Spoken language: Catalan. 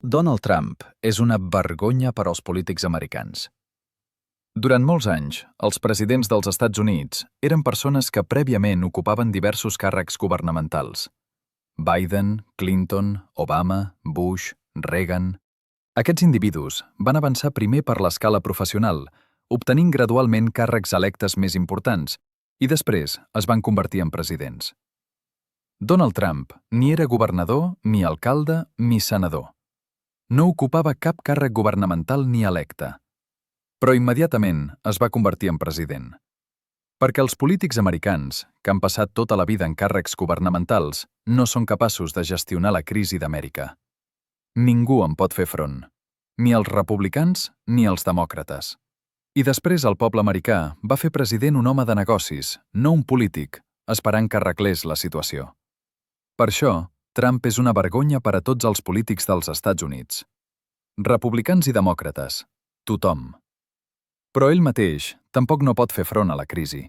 Donald Trump és una vergonya per als polítics americans. Durant molts anys, els presidents dels Estats Units eren persones que prèviament ocupaven diversos càrrecs governamentals. Biden, Clinton, Obama, Bush, Reagan... Aquests individus van avançar primer per l'escala professional, obtenint gradualment càrrecs electes més importants, i després es van convertir en presidents. Donald Trump ni era governador, ni alcalde, ni senador. No ocupava cap càrrec governamental ni electe. Però immediatament es va convertir en president. Perquè els polítics americans, que han passat tota la vida en càrrecs governamentals, no són capaços de gestionar la crisi d'Amèrica. Ningú en pot fer front. Ni els republicans ni els demòcrates. I després el poble americà va fer president un home de negocis, no un polític, esperant que arreglés la situació. Per això, Trump és una vergonya per a tots els polítics dels Estats Units. Republicans i demòcrates, tothom. Però ell mateix tampoc no pot fer front a la crisi.